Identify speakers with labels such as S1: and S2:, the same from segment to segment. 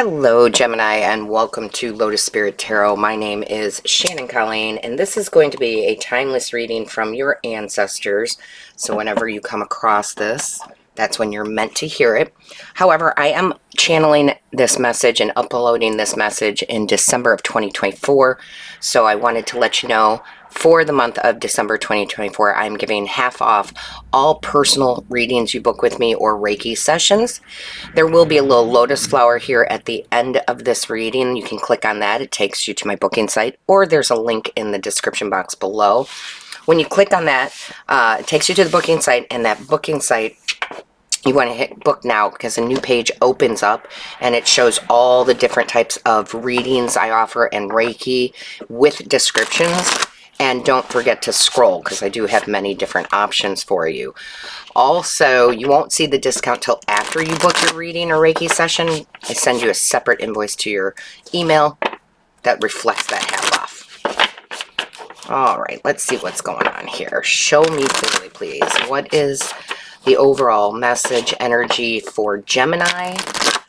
S1: Hello, Gemini, and welcome to Lotus Spirit Tarot. My name is Shannon Colleen, and this is going to be a timeless reading from your ancestors. So whenever you come across this, that's when you're meant to hear it. However, I am channeling this message and uploading this message in December of 2024. So I wanted to let you know, for the month of December 2024, I'm giving half off all personal readings you book with me or Reiki sessions. There will be a little lotus flower here at the end of this reading. You can click on that. It takes you to my booking site, or there's a link in the description box below. When you click on that, it takes you to the booking site, and that booking site, you want to hit book now because a new page opens up and it shows all the different types of readings I offer and Reiki with descriptions. And don't forget to scroll because I do have many different options for you. Also, you won't see the discount till after you book your reading or Reiki session. I send you a separate invoice to your email that reflects that half off. All right, let's see what's going on here. Show me clearly, please. What is the overall message energy for Gemini?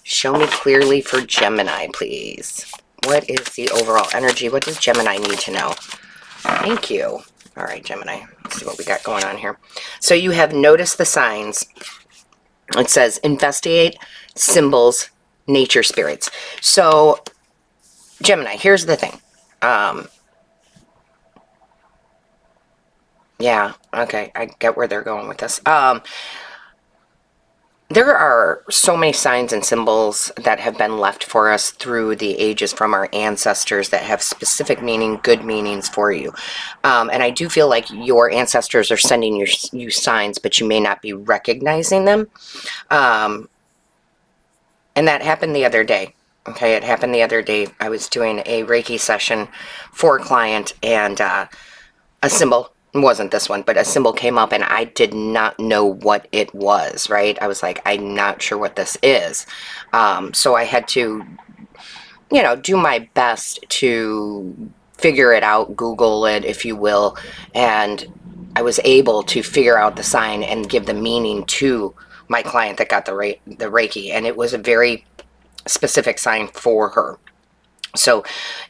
S1: Show me clearly for Gemini, please. What is the overall energy? What does Gemini need to know? Thank you. All right, Gemini. Let's see what we got going on here. So you have noticed the signs. It says investigate, symbols, nature spirits. So Gemini, here's the thing. Yeah, okay, I get where they're going with this. There are so many signs and symbols that have been left for us through the ages from our ancestors that have specific meaning, good meanings for you. And I do feel like your ancestors are sending you signs, but you may not be recognizing them. And that happened the other day. Okay, it happened the other day. I was doing a Reiki session for a client, and a symbol, it wasn't this one, but a symbol came up and I did not know what it was, right? I was like, I'm not sure what this is. So I had to, do my best to figure it out, Google it, if you will. And I was able to figure out the sign and give the meaning to my client that got the Reiki. And it was a very specific sign for her. So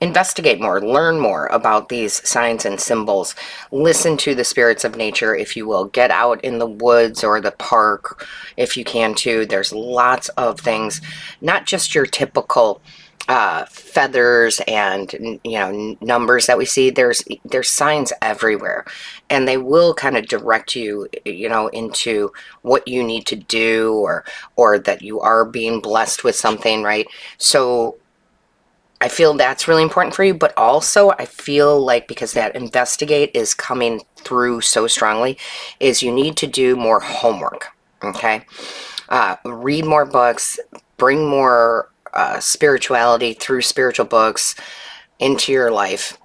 S1: investigate more, learn more about these signs and symbols. Listen to the spirits of nature, if you will. Get out in the woods or the park if you can too. There's lots of things, not just your typical feathers and numbers that we see. There's signs everywhere, and they will kind of direct you into what you need to do, or that you are being blessed with something, right? So I feel that's really important for you, but also I feel like, because that investigate is coming through so strongly, is you need to do more homework, okay? Read more books, bring more spirituality through spiritual books into your life,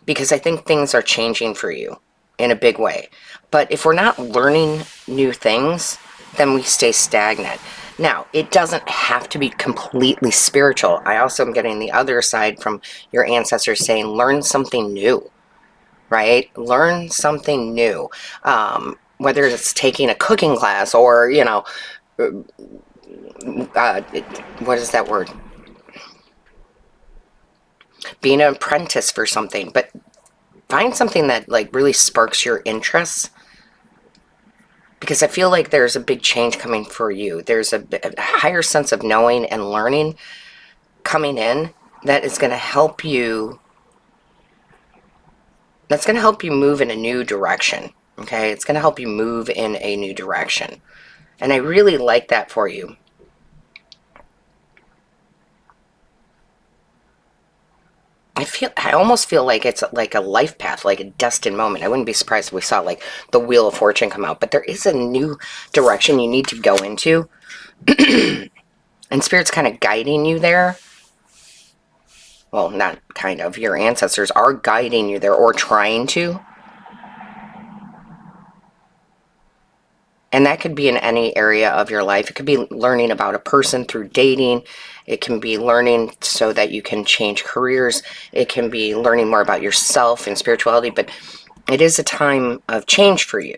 S1: because I think things are changing for you in a big way. But if we're not learning new things, then we stay stagnant. Now, it doesn't have to be completely spiritual. I also am getting the other side from your ancestors saying, learn something new, right? Learn something new. Whether it's taking a cooking class or, what is that word? Being an apprentice for something. But find something that really sparks your interests. Because I feel like there's a big change coming for you. There's a higher sense of knowing and learning coming in that is going to help you. That's going to help you move in a new direction. Okay, it's going to help you move in a new direction. And I really like that for you. I almost feel like it's like a life path, like a destined moment. I wouldn't be surprised if we saw like the Wheel of Fortune come out, but there is a new direction you need to go into. And Spirit's kind of guiding you there. Well, not kind of. Your ancestors are guiding you there, or trying to. And that could be in any area of your life. It could be learning about a person through dating. It can be learning so that you can change careers. It can be learning more about yourself and spirituality. But it is a time of change for you.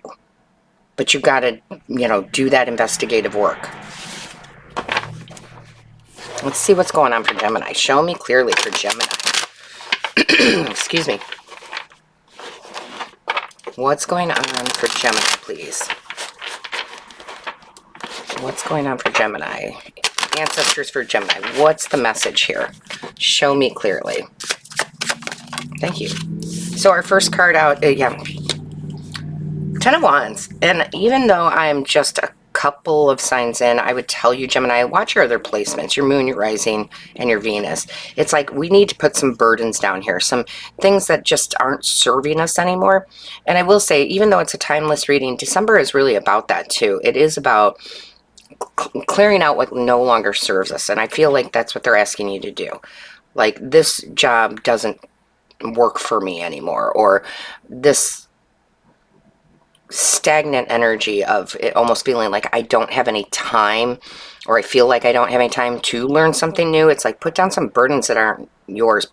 S1: But you've got to, do that investigative work. Let's see what's going on for Gemini. Show me clearly for Gemini. Excuse me. What's going on for Gemini, please? What's going on for Gemini? Ancestors for Gemini. What's the message here? Show me clearly. Thank you. So our first card out, yeah, Ten of Wands. And even though I'm just a couple of signs in, I would tell you, Gemini, watch your other placements, your moon, your rising, and your Venus. It's like we need to put some burdens down here, some things that just aren't serving us anymore. And I will say, even though it's a timeless reading, December is really about that too. It is about clearing out what no longer serves us. And I feel like that's what they're asking you to do. Like, this job doesn't work for me anymore, or this stagnant energy of it almost feeling like I don't have any time, or I feel like I don't have any time to learn something new. It's like, put down some burdens that aren't yours.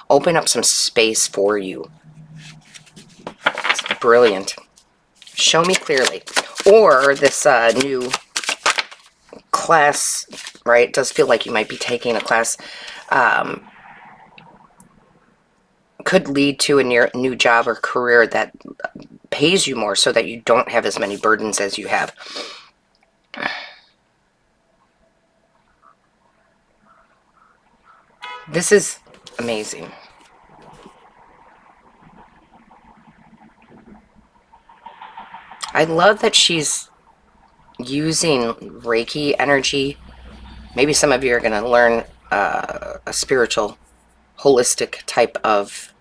S1: Open up some space for you. It's brilliant. Show me clearly. Or this new class, right? It does feel like you might be taking a class. Could lead to a new job or career that pays you more so that you don't have as many burdens as you have. This is amazing. I love that she's using Reiki energy. Maybe some of you are going to learn a spiritual, holistic type of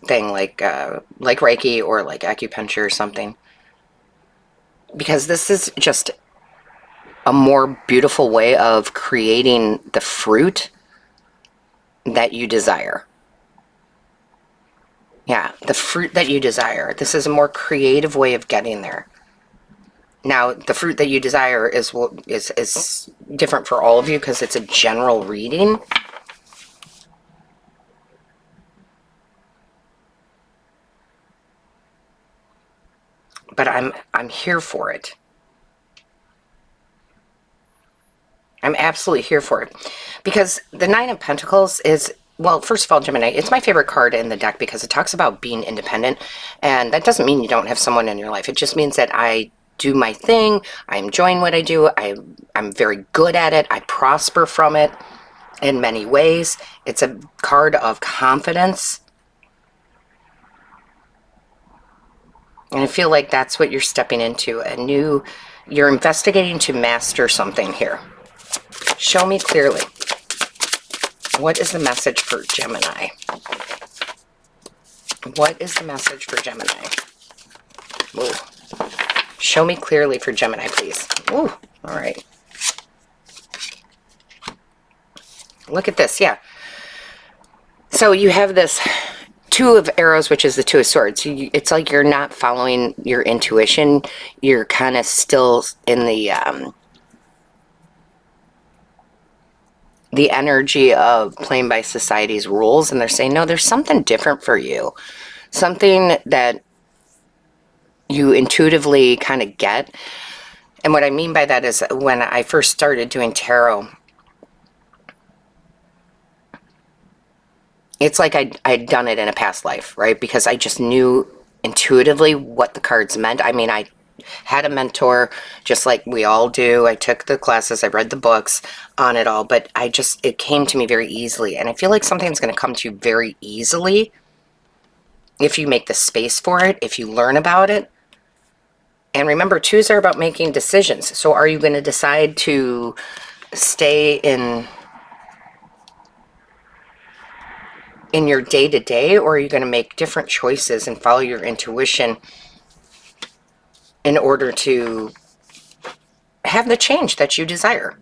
S1: thing, like Reiki or like acupuncture or something. Because this is just a more beautiful way of creating the fruit that you desire. Yeah, the fruit that you desire. This is a more creative way of getting there. Now, the fruit that you desire is different for all of you because it's a general reading. But I'm here for it. I'm absolutely here for it. Because the Nine of Pentacles is, well, first of all, Gemini, it's my favorite card in the deck because it talks about being independent. And that doesn't mean you don't have someone in your life. It just means that I do my thing. I'm enjoying what I do. I'm very good at it. I prosper from it in many ways. It's a card of confidence. And I feel like that's what you're stepping into. You're investigating to master something here. Show me clearly. What is the message for Gemini? What is the message for Gemini? Ooh. Show me clearly for Gemini, please. Ooh, all right. Look at this, yeah. So you have this Two of Arrows, which is the Two of Swords. It's like you're not following your intuition. You're kind of still in the energy of playing by society's rules, and they're saying, no, there's something different for you. Something that you intuitively kind of get. And what I mean by that is when I first started doing tarot, it's like I'd done it in a past life, right? Because I just knew intuitively what the cards meant. I mean, I had a mentor, just like we all do. I took the classes, I read the books on it all, but it came to me very easily. And I feel like something's going to come to you very easily if you make the space for it, if you learn about it. And remember, twos are about making decisions. So are you going to decide to stay in your day-to-day, or are you going to make different choices and follow your intuition in order to have the change that you desire?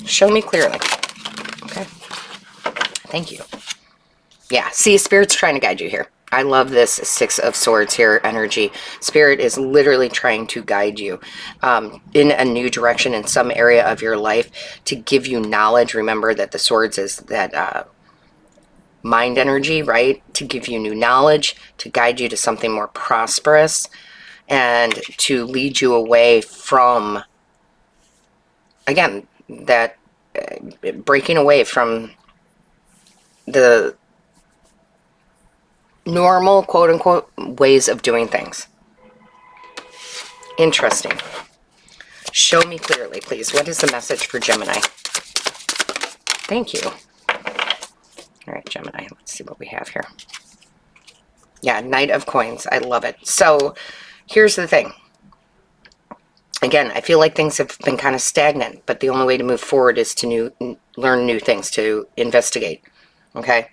S1: Show me clearly. Okay. Thank you. Yeah, see, Spirit's trying to guide you here. I love this Six of Swords here energy. Spirit is literally trying to guide you in a new direction in some area of your life to give you knowledge. Remember that the swords is that mind energy, right? To give you new knowledge, to guide you to something more prosperous, and to lead you away from, again, that breaking away from the normal, quote unquote, ways of doing things. Interesting. Show me clearly, please. What is the message for Gemini? Thank you. All right, Gemini, let's see what we have here. Yeah, Knight of Coins. I love it. So here's the thing. Again, I feel like things have been kind of stagnant, but the only way to move forward is to learn new things, to investigate. Okay?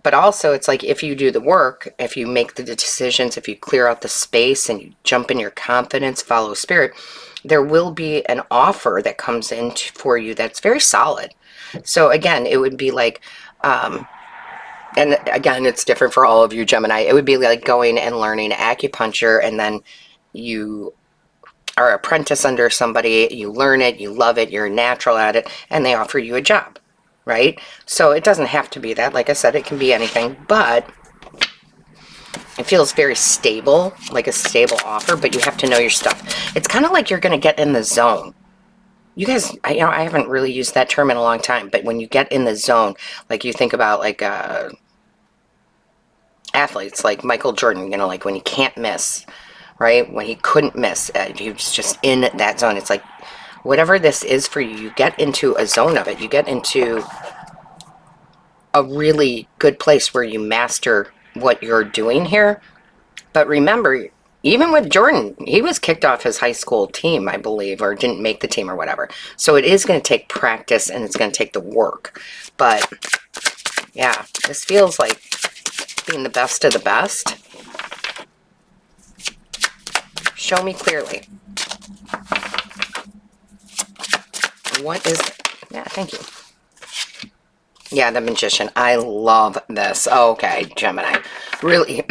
S1: But also, it's like if you do the work, if you make the decisions, if you clear out the space and you jump in your confidence, follow spirit, there will be an offer that comes in for you that's very solid. So again, it would be like, and again, it's different for all of you, Gemini. It would be like going and learning acupuncture, and then you are an apprentice under somebody, you learn it, you love it, you're natural at it, and they offer you a job, right? So it doesn't have to be that. Like I said, it can be anything, but it feels very stable, like a stable offer, but you have to know your stuff. It's kind of like you're going to get in the zone. You guys, I haven't really used that term in a long time, but when you get in the zone, like you think about like athletes like Michael Jordan, like when he can't miss, right? When he couldn't miss, he was just in that zone. It's like whatever this is for you, you get into a zone of it. You get into a really good place where you master what you're doing here. But remember, even with Jordan, he was kicked off his high school team, I believe, or didn't make the team or whatever. So it is going to take practice and it's going to take the work. But yeah, this feels like being the best of the best. Show me clearly. What is... Yeah, thank you. Yeah, the Magician. I love this. Okay, Gemini. Really,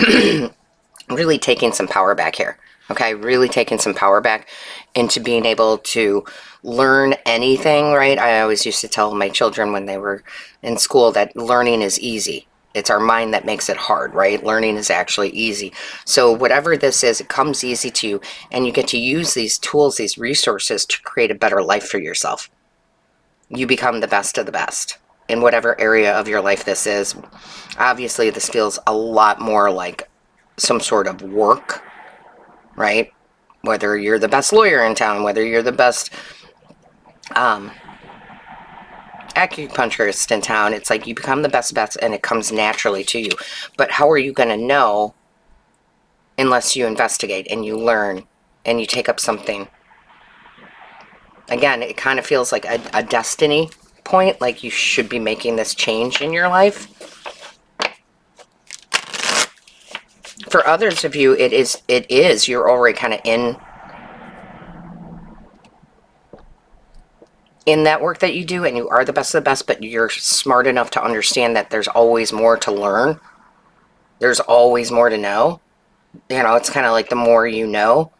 S1: really taking some power back here. Okay, really taking some power back into being able to learn anything, right? I always used to tell my children when they were in school that learning is easy. It's our mind that makes it hard, right? Learning is actually easy. So whatever this is, it comes easy to you, and you get to use these tools, these resources to create a better life for yourself. You become the best of the best in whatever area of your life this is. Obviously, this feels a lot more like some sort of work, right? Whether you're the best lawyer in town, whether you're the best acupuncturist in town, it's like you become the best and it comes naturally to you. But how are you going to know unless you investigate and you learn and you take up something? Again, it kind of feels like a destiny point, like you should be making this change in your life. For others of you, it is you're already kind of in that work that you do, and you are the best of the best, but you're smart enough to understand that there's always more to learn. There's always more to know. It's kind of like the more you know.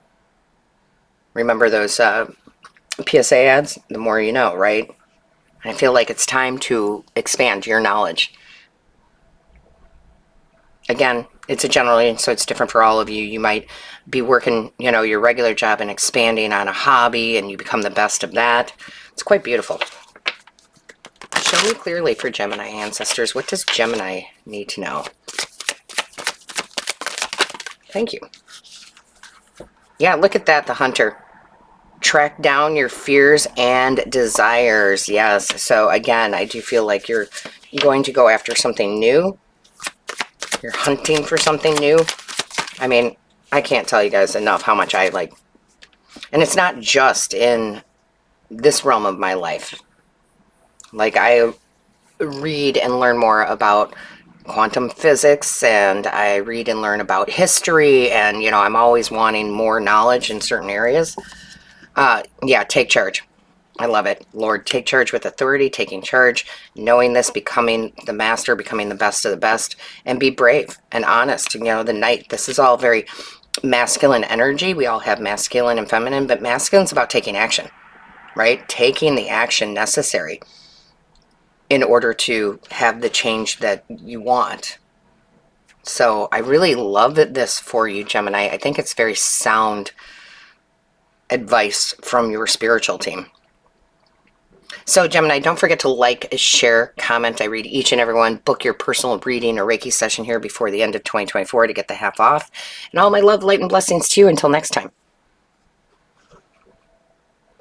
S1: Remember those PSA ads? The more you know, right? And I feel like it's time to expand your knowledge. Again, it's a general, so it's different for all of you. You might be working, your regular job and expanding on a hobby, and you become the best of that. It's quite beautiful. Show me clearly for Gemini ancestors. What does Gemini need to know? Thank you. Yeah, look at that, the Hunter. Track down your fears and desires. Yes. So again, I do feel like you're going to go after something new. You're hunting for something new. I mean, I can't tell you guys enough how much I like. And it's not just in this realm of my life. Like, I read and learn more about quantum physics, and I read and learn about history, and I'm always wanting more knowledge in certain areas. Yeah, take charge. I love it. Lord, take charge with authority, taking charge, knowing this, becoming the master, becoming the best of the best, and be brave and honest. The Knight, this is all very masculine energy. We all have masculine and feminine, but masculine's about taking action, right? Taking the action necessary in order to have the change that you want. So I really love this for you, Gemini. I think it's very sound advice from your spiritual team. So Gemini, don't forget to like, share, comment. I read each and every one. Book your personal reading or Reiki session here before the end of 2024 to get the half off. And all my love, light, and blessings to you until next time.